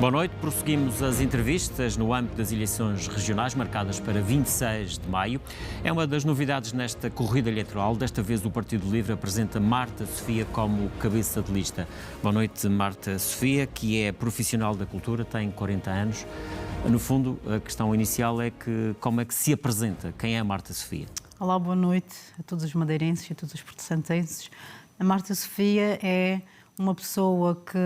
Boa noite. Prosseguimos as entrevistas no âmbito das eleições regionais marcadas para 26 de maio. É uma das novidades nesta corrida eleitoral. Desta vez o Partido Livre apresenta Marta Sofia como cabeça de lista. Boa noite, Marta Sofia, que é profissional da cultura, tem 40 anos. No fundo, a questão inicial é que como é que se apresenta? Quem é a Marta Sofia? Olá, boa noite a todos os madeirenses e a todos os portugueses. A Marta Sofia é uma pessoa que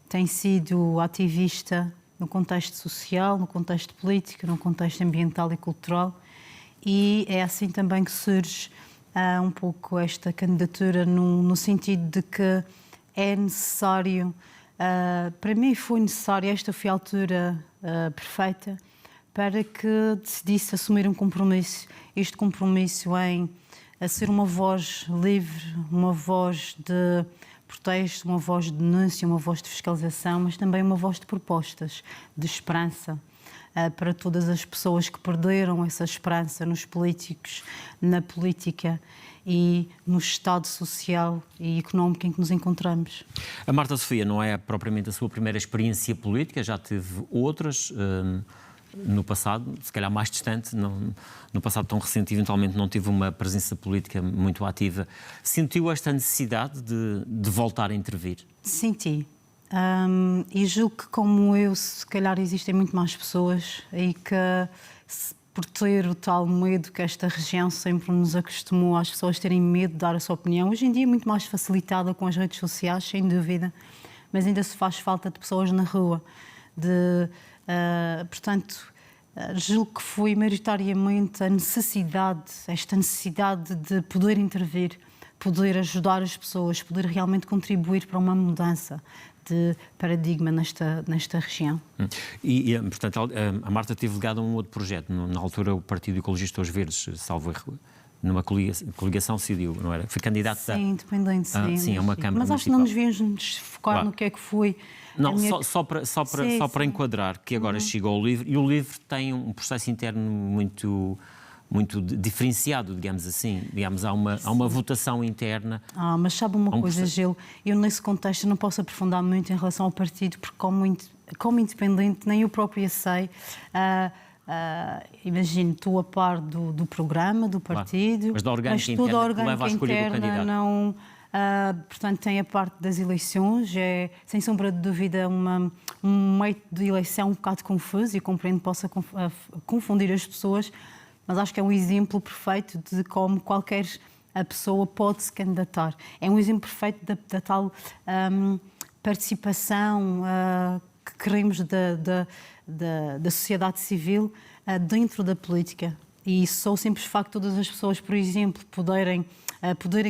tem sido ativista no contexto social, no contexto político, no contexto ambiental e cultural, e é assim também que surge um pouco esta candidatura no sentido de que é necessário, para mim foi necessário, esta foi a altura perfeita para que decidisse assumir um compromisso, este compromisso em ser uma voz livre, uma voz de protesto, uma voz de denúncia, uma voz de fiscalização, mas também uma voz de propostas, de esperança para todas as pessoas que perderam essa esperança nos políticos, na política e no estado social e económico em que nos encontramos. A Marta Sofia não é propriamente a sua primeira experiência política, já teve outras no passado, se calhar mais distante, no passado tão recente, eventualmente não teve uma presença política muito ativa. Sentiu esta necessidade de voltar a intervir? Senti. E julgo que, como eu, se calhar existem muito mais pessoas e que, por ter o tal medo que esta região sempre nos acostumou às pessoas terem medo de dar a sua opinião, hoje em dia é muito mais facilitada com as redes sociais, sem dúvida, mas ainda se faz falta de pessoas na rua, portanto, julgo que foi maioritariamente esta necessidade de poder intervir, poder ajudar as pessoas, poder realmente contribuir para uma mudança de paradigma nesta região. Portanto, a Marta teve ligada a um outro projeto. Na altura, o Partido Ecologista Os Verdes, salvo erro, numa coligação decidiu, não era? Foi candidata... Sim, independente, sim. Sim, a uma Câmara Mas acho que não nos devíamos focar claro. No que é que foi... Não, só para enquadrar, que agora chegou ao Livre, e o Livre tem um processo interno muito diferenciado, digamos assim. Digamos, há uma votação interna. Mas sabe uma coisa, Gil? Eu nesse contexto não posso aprofundar muito em relação ao partido, porque como independente, nem eu própria sei... imagino, estou a par do programa, do partido, claro. Mas da orgânica interna, toda a orgânica interna não... portanto, tem a parte das eleições, é, sem sombra de dúvida, um meio de eleição um bocado confuso e compreendo que possa confundir as pessoas, mas acho que é um exemplo perfeito de como qualquer pessoa pode se candidatar. É um exemplo perfeito da tal participação que queremos da sociedade civil dentro da política. E só o simples facto de todas as pessoas, por exemplo, poderem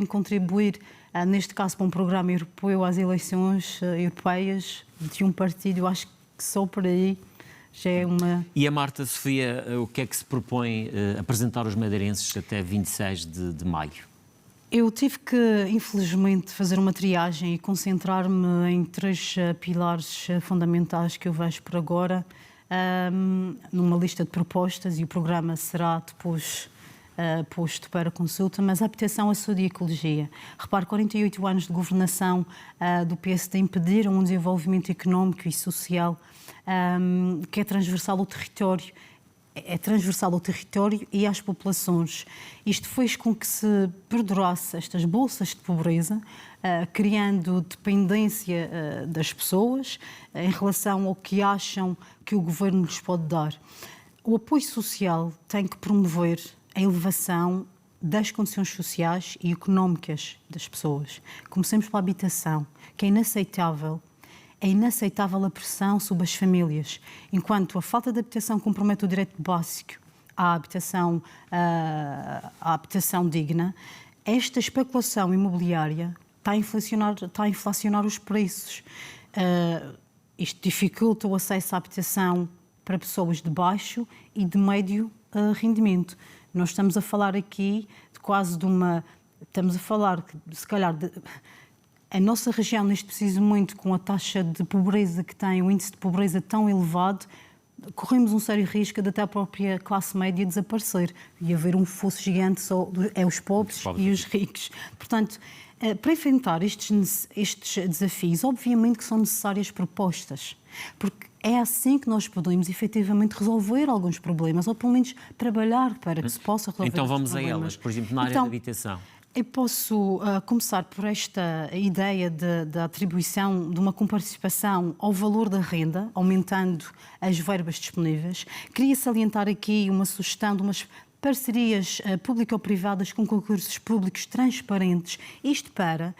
contribuir, neste caso para um programa europeu, às eleições europeias de um partido, eu acho que só por aí já é uma... E a Marta Sofia, o que é que se propõe apresentar aos madeirenses até 26 de maio? Eu tive que, infelizmente, fazer uma triagem e concentrar-me em 3 pilares fundamentais que eu vejo por agora, numa lista de propostas, e o programa será depois posto para consulta, mas a habitação, a saúde e a ecologia. Repare, 48 anos de governação do PSD impediram um desenvolvimento económico e social que é transversal ao território. É transversal ao território e às populações. Isto fez com que se perdurasse estas bolsas de pobreza, criando dependência das pessoas em relação ao que acham que o governo lhes pode dar. O apoio social tem que promover a elevação das condições sociais e económicas das pessoas. Comecemos pela habitação, que é inaceitável. É inaceitável a pressão sobre as famílias. Enquanto a falta de habitação compromete o direito básico à habitação digna, esta especulação imobiliária está a inflacionar os preços. Isto dificulta o acesso à habitação para pessoas de baixo e de médio rendimento. Nós estamos a falar aqui de quase de uma... Estamos a falar, se calhar... A nossa região, neste preciso momento, com a taxa de pobreza que tem, o índice de pobreza tão elevado, corremos um sério risco de até a própria classe média desaparecer e haver um fosso gigante só os pobres e os ricos. Portanto, para enfrentar estes desafios, obviamente que são necessárias propostas. Porque é assim que nós podemos efetivamente resolver alguns problemas, ou pelo menos trabalhar para que se possa resolver Então vamos problemas. a elas, por exemplo, na área da habitação. Eu posso começar por esta ideia da atribuição de uma comparticipação ao valor da renda, aumentando as verbas disponíveis. Queria salientar aqui uma sugestão de umas parcerias público-privadas com concursos públicos transparentes, isto para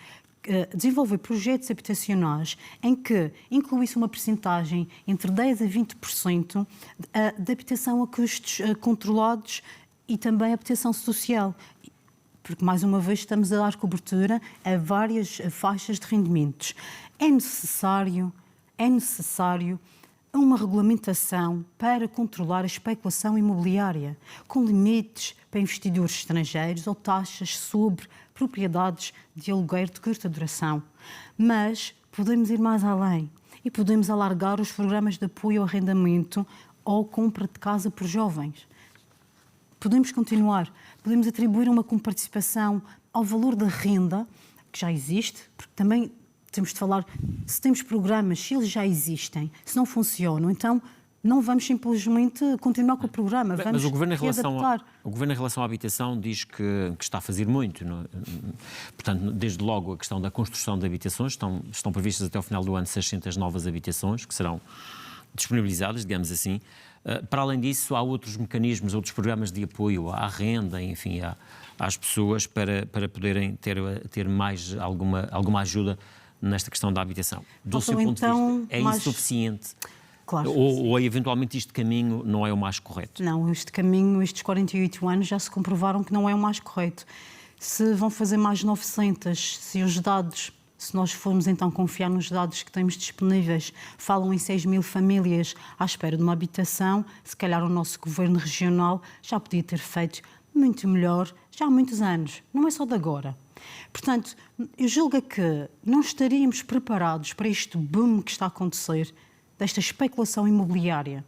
desenvolver projetos habitacionais em que incluísse uma percentagem entre 10% a 20% de habitação a custos controlados e também habitação social. Porque, mais uma vez, estamos a dar cobertura a várias faixas de rendimentos. É necessário uma regulamentação para controlar a especulação imobiliária, com limites para investidores estrangeiros ou taxas sobre propriedades de aluguer de curta duração. Mas podemos ir mais além e podemos alargar os programas de apoio ao arrendamento ou compra de casa por jovens. Podemos continuar, podemos atribuir uma comparticipação ao valor da renda, que já existe, porque também temos de falar, se temos programas, se eles já existem, se não funcionam, então não vamos simplesmente continuar com o programa, vamos Mas o Governo, em relação à habitação, diz que está a fazer muito. Não? Portanto, desde logo a questão da construção de habitações, estão previstas até ao final do ano 600 novas habitações, que serão disponibilizadas, digamos assim. Para além disso, há outros mecanismos, outros programas de apoio à renda, enfim, às pessoas para poderem ter mais alguma ajuda nesta questão da habitação. Do seu ponto de vista, é insuficiente? Claro. Ou eventualmente este caminho não é o mais correto? Não, este caminho, estes 48 anos já se comprovaram que não é o mais correto. Se vão fazer mais 900, se nós formos então confiar nos dados que temos disponíveis, falam em 6.000 famílias à espera de uma habitação, se calhar o nosso governo regional já podia ter feito muito melhor já há muitos anos, não é só de agora. Portanto, eu julgo que não estaríamos preparados para este boom que está a acontecer, desta especulação imobiliária,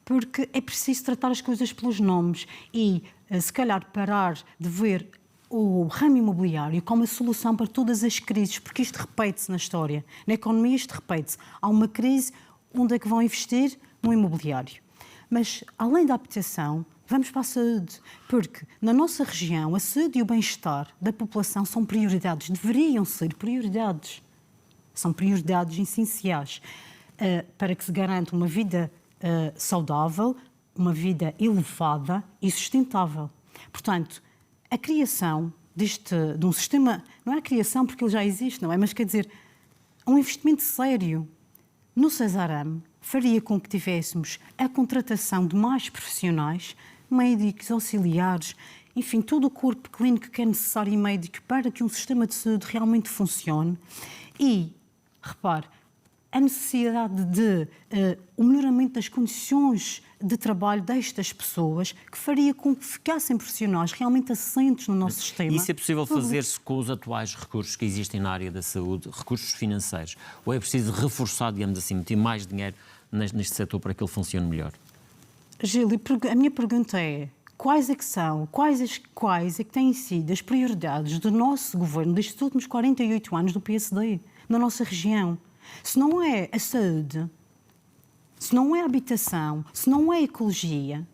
porque é preciso tratar as coisas pelos nomes e, se calhar, parar de ver o ramo imobiliário como a solução para todas as crises, porque isto repete-se na história. Na economia isto repete-se. Há uma crise, onde é que vão investir? No imobiliário. Mas, além da habitação, vamos para a saúde, porque na nossa região a saúde e o bem-estar da população são prioridades, deveriam ser prioridades. São prioridades essenciais para que se garanta uma vida saudável, uma vida elevada e sustentável. Portanto, a criação de um sistema, não é a criação porque ele já existe, não é? Mas quer dizer, um investimento sério no Cesarame faria com que tivéssemos a contratação de mais profissionais, médicos, auxiliares, enfim, todo o corpo clínico que é necessário e médico para que um sistema de saúde realmente funcione. E, repare, a necessidade de o melhoramento das condições de trabalho destas pessoas, que faria com que ficassem profissionais realmente assentes no nosso sistema. Isso é possível fazer-se com os atuais recursos que existem na área da saúde, recursos financeiros? Ou é preciso reforçar, digamos assim, meter mais dinheiro neste setor para que ele funcione melhor? Gil, a minha pergunta é: quais é que têm sido as prioridades do nosso governo destes últimos 48 anos do PSD, na nossa região? Se não é a saúde, se não é a habitação, se não é a ecologia,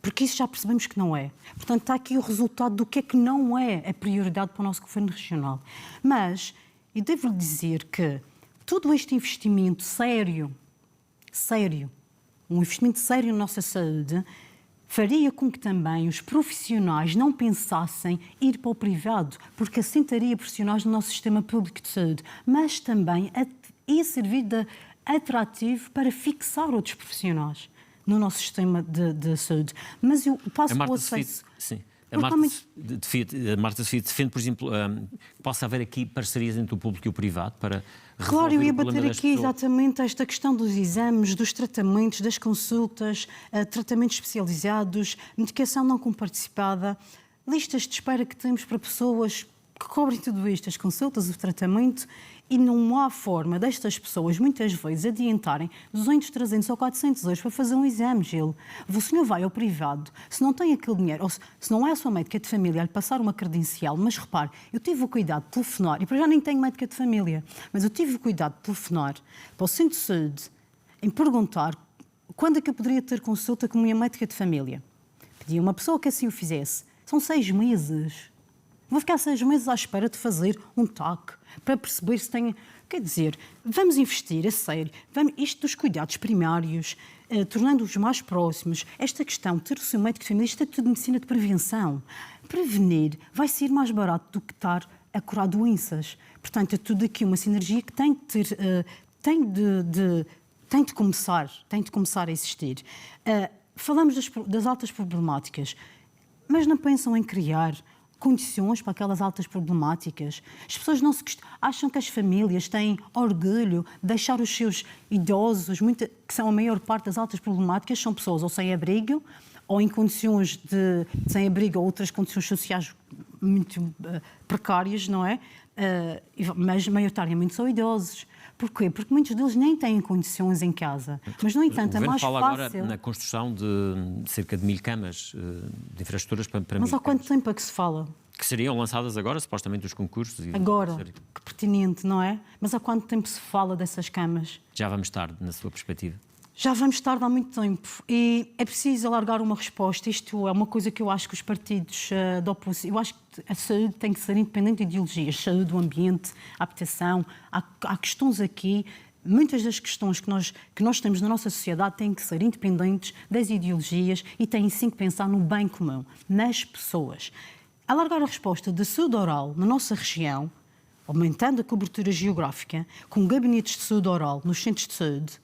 porque isso já percebemos que não é. Portanto, está aqui o resultado do que é que não é a prioridade para o nosso governo regional. Mas eu devo lhe dizer que todo este investimento sério, um investimento sério na nossa saúde, faria com que também os profissionais não pensassem ir para o privado, porque assentaria profissionais no nosso sistema público de saúde, mas também ia servir de atrativo para fixar outros profissionais no nosso sistema de saúde. Mas eu passo para o acesso. Sim. A Marta Sofia defende, por exemplo, que possa haver aqui parcerias entre o público e o privado para resolver Claro, eu ia o problema bater das aqui pessoas. exatamente esta questão dos exames, dos tratamentos, das consultas, tratamentos especializados, medicação não comparticipada, listas de espera que temos para pessoas que cobrem tudo isto, as consultas, o tratamento, e não há forma destas pessoas, muitas vezes, adiantarem 200, 300 ou 400 euros para fazer um exame, Gil. O senhor vai ao privado, se não tem aquele dinheiro, ou se não é a sua médica de família a lhe passar uma credencial, mas repare, eu tive o cuidado de telefonar, e para já nem tenho médica de família, mas eu tive o cuidado de telefonar para o centro de saúde, em perguntar quando é que eu poderia ter consulta com a minha médica de família. Pedi a uma pessoa que assim o fizesse. São 6 meses. Vou ficar 6 meses à espera de fazer um TAC para perceber se tenho... Quer dizer, vamos investir a sério. Isto dos cuidados primários, tornando-os mais próximos. Esta questão de ter o seu médico de família, isto é tudo medicina de prevenção. Prevenir vai ser mais barato do que estar a curar doenças. Portanto, é tudo aqui uma sinergia que tem de ter... tem de começar a existir. Falamos das altas problemáticas, mas não pensam em criar condições para aquelas altas problemáticas. As pessoas não se acham que as famílias têm orgulho de deixar os seus idosos, que são a maior parte das altas problemáticas, são pessoas ou sem abrigo, ou em condições de sem abrigo ou outras condições sociais muito precárias, não é? Mas maioritariamente são idosos. Porquê? Porque muitos deles nem têm condições em casa. Mas, no entanto, é mais fácil... O Governo fala agora na construção de cerca de 1000 camas de infraestruturas para Mas há quanto tempo é que se fala? Que seriam lançadas agora, supostamente, os concursos. Agora, que pertinente, não é? Mas há quanto tempo se fala dessas camas? Já vamos tarde, na sua perspectiva. Já vamos tarde há muito tempo e é preciso alargar uma resposta. Isto é uma coisa que eu acho que os partidos da oposição... Eu acho que a saúde tem que ser independente de ideologias. Saúde, o ambiente, a habitação. Há questões aqui... Muitas das questões que nós temos na nossa sociedade têm que ser independentes das ideologias e têm sim que pensar no bem comum, nas pessoas. Alargar a resposta de saúde oral na nossa região, aumentando a cobertura geográfica, com gabinetes de saúde oral nos centros de saúde,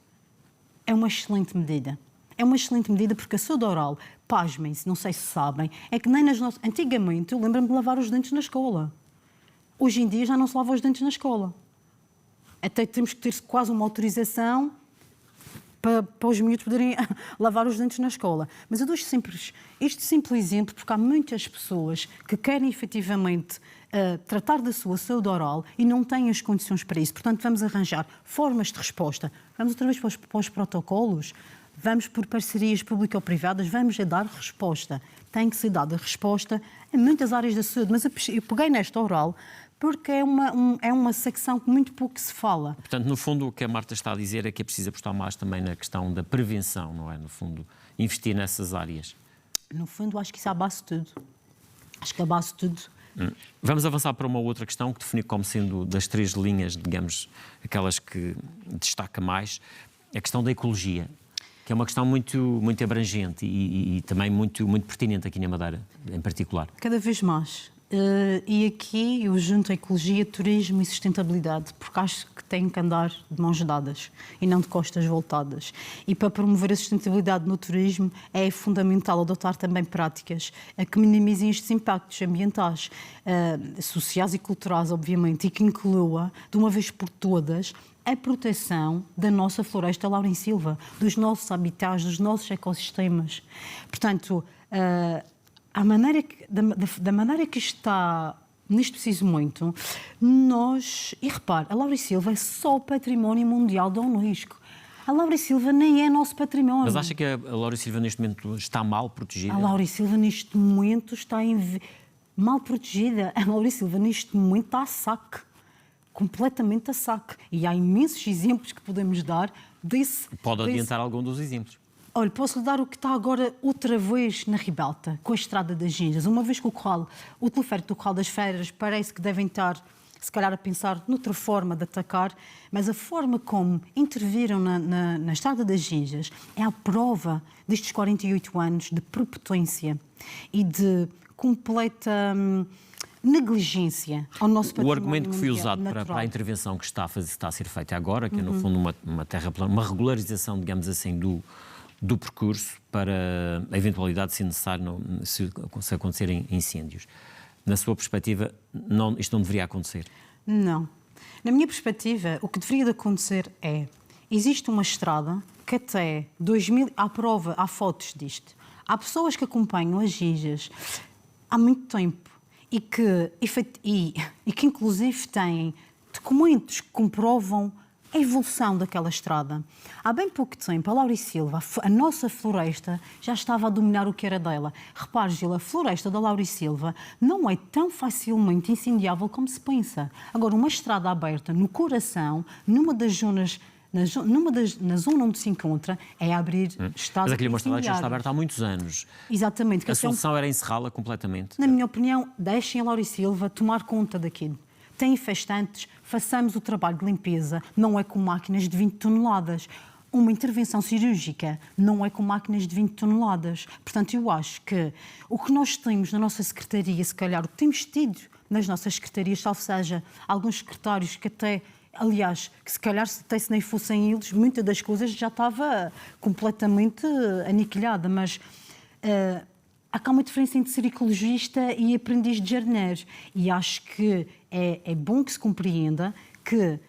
é uma excelente medida. É uma excelente medida porque a saúde oral, pasmem-se, não sei se sabem, é que nem nas nossas... Antigamente eu lembro-me de lavar os dentes na escola. Hoje em dia já não se lava os dentes na escola. Até temos que ter quase uma autorização para os miúdos poderem lavar os dentes na escola. Mas eu dou este simples exemplo porque há muitas pessoas que querem efetivamente tratar da sua saúde oral e não têm as condições para isso. Portanto, vamos arranjar formas de resposta. Vamos outra vez para os protocolos, vamos por parcerias público-privadas, vamos a dar resposta. Tem que ser dada resposta em muitas áreas da saúde. Mas eu peguei nesta oral porque é uma secção que muito pouco se fala. Portanto, no fundo, o que a Marta está a dizer é que é preciso apostar mais também na questão da prevenção, não é? No fundo, investir nessas áreas. No fundo, acho que isso é a base de tudo. Acho que é a base de tudo. Vamos avançar para uma outra questão que defini como sendo das 3 linhas, digamos, aquelas que destaca mais, a questão da ecologia, que é uma questão muito abrangente e também muito pertinente aqui na Madeira, em particular. Cada vez mais. E aqui eu junto a ecologia, turismo e sustentabilidade, porque acho que tem que andar de mãos dadas e não de costas voltadas. E para promover a sustentabilidade no turismo é fundamental adotar também práticas que minimizem estes impactos ambientais, sociais e culturais, obviamente, e que inclua, de uma vez por todas, a proteção da nossa floresta Laurem Silva, dos nossos habitats, dos nossos ecossistemas. Portanto, da maneira que está neste preciso momento, e repare, a Laurem Silva é só património mundial da Unesco. A Laurem Silva nem é nosso património. Mas acha que a Laurem Silva neste momento está mal protegida? A Laurem Silva neste momento está mal protegida. A Laurem Silva neste momento está a saque. Completamente a saque. E há imensos exemplos que podemos dar desse... Pode adiantar algum dos exemplos. Olha, posso-lhe dar o que está agora outra vez na Ribalta, com a Estrada das Ginjas. Uma vez que o teleférico do Corral das Feiras parece que devem estar, se calhar, a pensar noutra forma de atacar, mas a forma como interviram na Estrada das Ginjas é a prova destes 48 anos de prepotência e de completa negligência ao nosso património. O argumento que foi usado para a intervenção que está a ser feita agora, que é, no fundo, uma regularização, digamos assim, do percurso para a eventualidade de ser necessário se acontecerem incêndios. Na sua perspectiva, isto não deveria acontecer? Não. Na minha perspectiva, o que deveria de acontecer é... Existe uma estrada que até 2000... Há fotos disto. Há pessoas que acompanham as Ginjas há muito tempo e que inclusive têm documentos que comprovam a evolução daquela estrada. Há bem pouco tempo, a Laurem Silva, a nossa floresta, já estava a dominar o que era dela. Repare, Gil, a floresta da Laurem Silva não é tão facilmente incendiável como se pensa. Agora, uma estrada aberta no coração, numa das zonas na zona onde se encontra, é abrir estados. Mas aquele Mostela já está aberto há muitos anos. Exatamente. A solução era encerrá-la completamente? Na minha opinião, deixem a Laura e Silva tomar conta daquilo. Tem infestantes, façamos o trabalho de limpeza, não é com máquinas de 20 toneladas. Uma intervenção cirúrgica não é com máquinas de 20 toneladas. Portanto, eu acho que o que nós temos na nossa secretaria, se calhar, o que temos tido nas nossas secretarias, salvo seja alguns secretários que até... Aliás, que se calhar até se nem fossem eles, muitas das coisas já estava completamente aniquilhada, mas há cá uma diferença entre ser ecologista e aprendiz de jardineiro. E acho que é bom que se compreenda que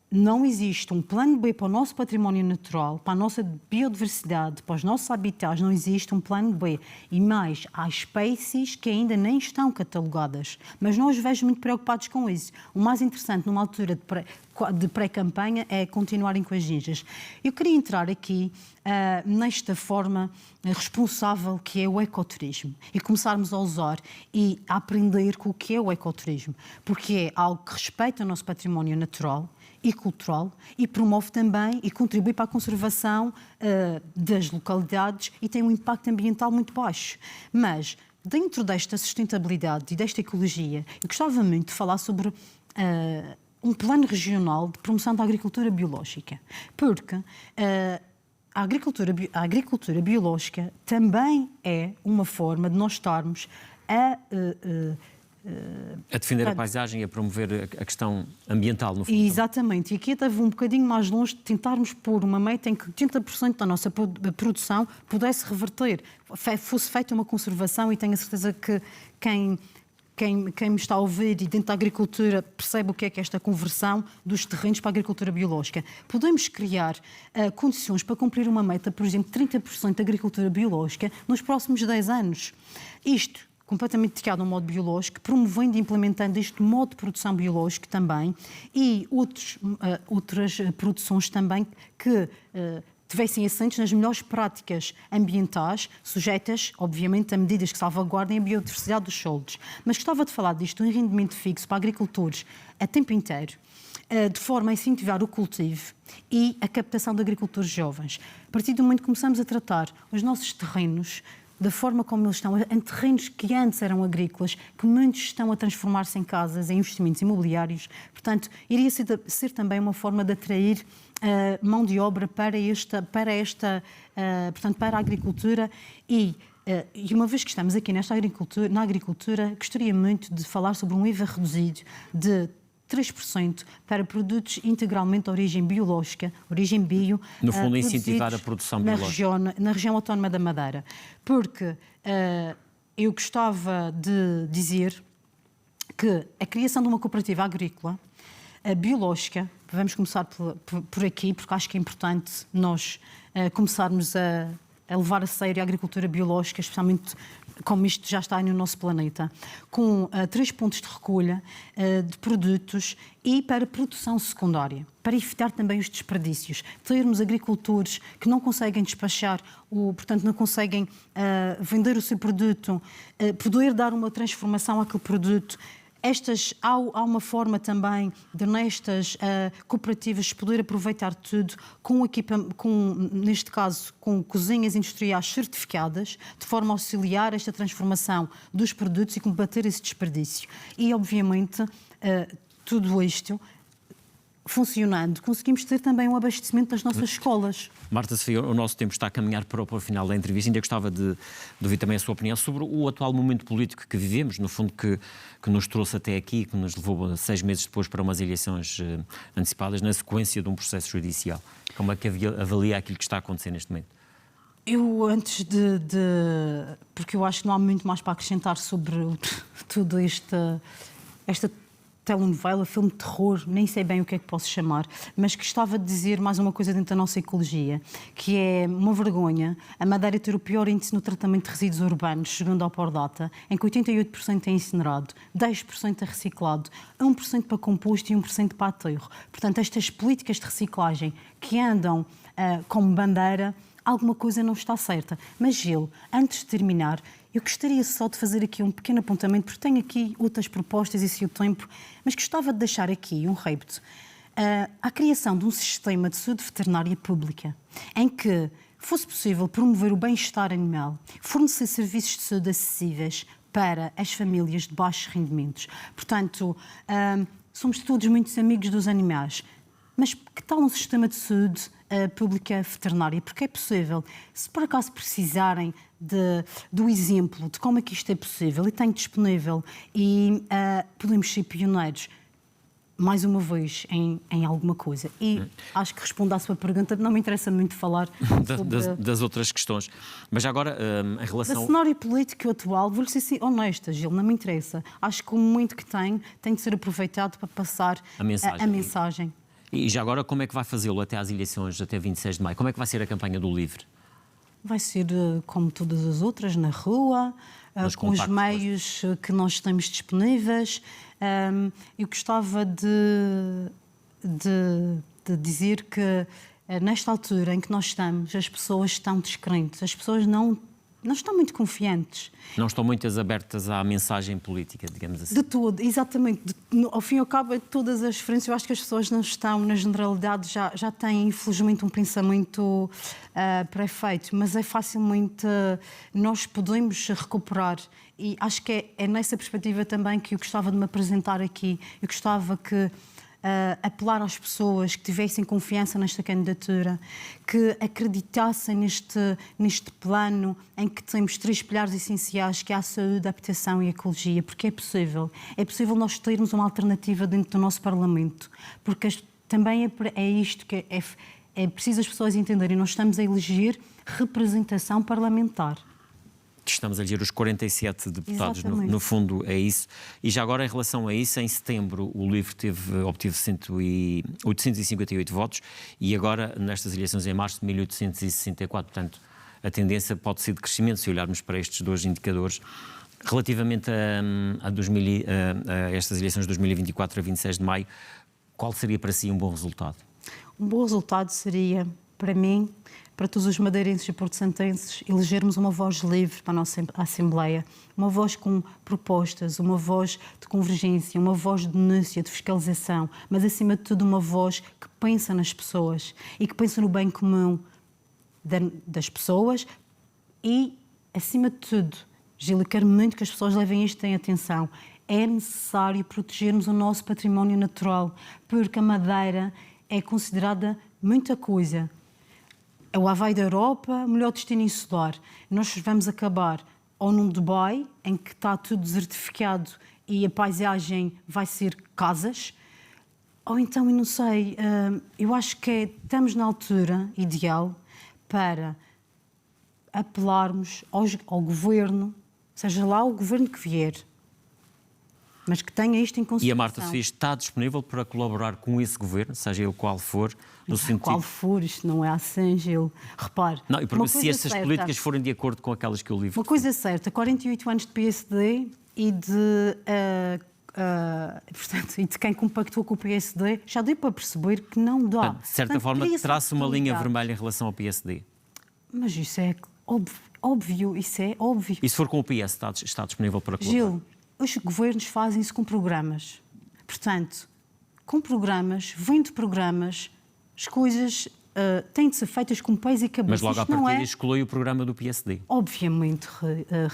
não existe um plano B para o nosso património natural, para a nossa biodiversidade, para os nossos habitats, não existe um plano B. E mais, há espécies que ainda nem estão catalogadas. Mas nós vejo muito preocupados com isso. O mais interessante, numa altura de pré-campanha, é continuarem com as ginjas. Eu queria entrar aqui nesta forma responsável que é o ecoturismo e começarmos a usar e a aprender com o que é o ecoturismo, porque é algo que respeita o nosso património natural e cultural e promove também e contribui para a conservação das localidades e tem um impacto ambiental muito baixo. Mas, dentro desta sustentabilidade e desta ecologia, eu gostava muito de falar sobre um plano regional de promoção da agricultura biológica, porque a agricultura biológica também é uma forma de nós estarmos a defender a paisagem e a promover a questão ambiental, no fundo. Exatamente. E aqui até vou um bocadinho mais longe de tentarmos pôr uma meta em que 80% da nossa produção pudesse reverter, fosse feita uma conservação, e tenho a certeza que quem me está a ouvir e dentro da agricultura percebe o que é esta conversão dos terrenos para a agricultura biológica. Podemos criar condições para cumprir uma meta, por exemplo, 30% de agricultura biológica nos próximos 10 anos. Isto completamente dedicado ao modo biológico, promovendo e implementando este modo de produção biológico também e outras produções também que tivessem assentes nas melhores práticas ambientais, sujeitas, obviamente, a medidas que salvaguardem a biodiversidade dos solos. Mas gostava de falar disto, um rendimento fixo para agricultores a tempo inteiro, de forma a incentivar o cultivo e a captação de agricultores jovens. A partir do momento que começamos a tratar os nossos terrenos da forma como eles estão, em terrenos que antes eram agrícolas, que muitos estão a transformar-se em casas, em investimentos imobiliários. Portanto, iria ser também uma forma de atrair mão de obra para a agricultura e uma vez que estamos aqui na agricultura, gostaria muito de falar sobre um IVA reduzido de 3% para produtos integralmente de origem biológica, origem bio. No fundo, incentivar a produção biológica. Na região autónoma da Madeira. Porque eu gostava de dizer que a criação de uma cooperativa agrícola biológica, vamos começar por aqui, porque acho que é importante nós começarmos a levar a sério a agricultura biológica, especialmente como isto já está no nosso planeta, com 3 pontos de recolha de produtos e para produção secundária, para evitar também os desperdícios. Termos agricultores que não conseguem despachar, portanto não conseguem vender o seu produto, poder dar uma transformação àquele produto. Há uma forma também de nestas cooperativas poder aproveitar tudo neste caso, com cozinhas industriais certificadas, de forma a auxiliar esta transformação dos produtos e combater esse desperdício. E, obviamente, tudo isto funcionando, conseguimos ter também um abastecimento das nossas escolas. Marta Sofia, o nosso tempo está a caminhar para o final da entrevista. Ainda gostava de ouvir também a sua opinião sobre o atual momento político que vivemos, no fundo que nos trouxe até aqui, que nos levou 6 meses depois para umas eleições antecipadas, na sequência de um processo judicial. Como é que avalia aquilo que está a acontecer neste momento? Eu, antes porque eu acho que não há muito mais para acrescentar sobre tudo esta telenovela, filme de terror, nem sei bem o que é que posso chamar, mas gostava de dizer mais uma coisa dentro da nossa ecologia, que é uma vergonha a Madeira ter o pior índice no tratamento de resíduos urbanos, segundo a Pordata, em que 88% é incinerado, 10% é reciclado, 1% para composto e 1% para aterro. Portanto, estas políticas de reciclagem que andam como bandeira, alguma coisa não está certa. Mas, Gil, antes de terminar, eu gostaria só de fazer aqui um pequeno apontamento, porque tenho aqui outras propostas e se o tempo, mas gostava de deixar aqui um repto. a criação de um sistema de saúde veterinária pública em que fosse possível promover o bem-estar animal, fornecer serviços de saúde acessíveis para as famílias de baixos rendimentos. Portanto, somos todos muitos amigos dos animais, mas que tal um sistema de saúde pública veterinária? Porque é possível, se por acaso precisarem do exemplo de como é que isto é possível, e tenho disponível, e podemos ser pioneiros, mais uma vez, em alguma coisa. E acho que respondo à sua pergunta, não me interessa muito falar das outras questões. Mas agora, em relação... O cenário político atual, vou ser assim, honesta, Gil, não me interessa. Acho que o muito que tem de ser aproveitado para passar a mensagem. E já agora, como é que vai fazê-lo até às eleições, até 26 de maio? Como é que vai ser a campanha do LIVRE? Vai ser como todas as outras, na rua, com os meios que nós temos disponíveis. Eu gostava de dizer que, nesta altura em que nós estamos, as pessoas estão descrentes, as pessoas não estão muito confiantes. Não estão muitas abertas à mensagem política, digamos assim. De todo, exatamente. Ao fim e ao cabo, de todas as frentes, eu acho que as pessoas não estão, na generalidade, já têm, infelizmente, um pensamento pré-feito, mas é facilmente nós podemos recuperar. E acho que é nessa perspectiva também que eu gostava de me apresentar aqui. Eu gostava que apelar às pessoas que tivessem confiança nesta candidatura, que acreditassem neste plano em que temos 3 pilares essenciais, que é a saúde, a habitação e a ecologia, porque é possível nós termos uma alternativa dentro do nosso Parlamento, porque também é isto que é preciso as pessoas entenderem, nós estamos a eleger representação parlamentar. Estamos a eleger os 47 deputados, no fundo é isso. E já agora, em relação a isso, em setembro o LIVRE obteve 858 votos e agora, nestas eleições em março, 1864. Portanto, a tendência pode ser de crescimento se olharmos para estes 2 indicadores. Relativamente a estas eleições de 2024 a 26 de maio, qual seria para si um bom resultado? Um bom resultado seria, para mim, para todos os madeirenses e porto-santenses, elegermos uma voz livre para a nossa Assembleia, uma voz com propostas, uma voz de convergência, uma voz de denúncia, de fiscalização, mas, acima de tudo, uma voz que pensa nas pessoas e que pensa no bem comum das pessoas e, acima de tudo, Gil, eu quero muito que as pessoas levem isto em atenção, é necessário protegermos o nosso património natural, porque a madeira é considerada muita coisa. É o Havaí da Europa, o melhor destino insular. Nós vamos acabar ou num Dubai, em que está tudo desertificado e a paisagem vai ser casas, ou então, eu não sei, eu acho que estamos na altura ideal para apelarmos ao governo, seja lá o governo que vier, mas que tenha isto em consideração. E a Marta Sofia está disponível para colaborar com esse governo, seja ele qual for, no sentido... Qual for, isto não é assim, Gil. Repare... Não, e se essas políticas forem de acordo com aquelas que eu livro... Uma coisa certa, 48 anos de PSD e portanto, e de quem compactou com o PSD, já deu para perceber que não dá. De certa forma, traça uma linha vermelha em relação ao PSD. Mas isso é óbvio, isso é óbvio. E se for com o PS, está disponível para colaborar? Gil, os governos fazem-se com programas. Portanto, com programas, vêm de programas, as coisas têm de ser feitas com pés e cabeça. Mas logo à partida exclui o programa do PSD. Obviamente,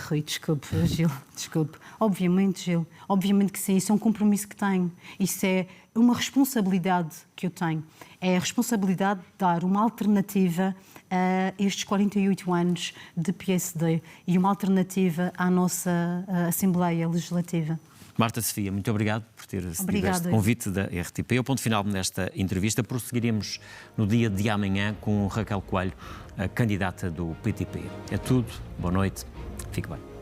Rui, desculpe, Gil, desculpe. Obviamente, Gil, obviamente que sim, isso é um compromisso que tenho. Isso é uma responsabilidade que eu tenho. É a responsabilidade de dar uma alternativa a estes 48 anos de PSD e uma alternativa à nossa Assembleia Legislativa. Marta Sofia, muito obrigado por ter cedido este convite da RTP. O ponto final nesta entrevista. Prosseguiremos no dia de amanhã com Raquel Coelho, a candidata do PTP. É tudo. Boa noite. Fique bem.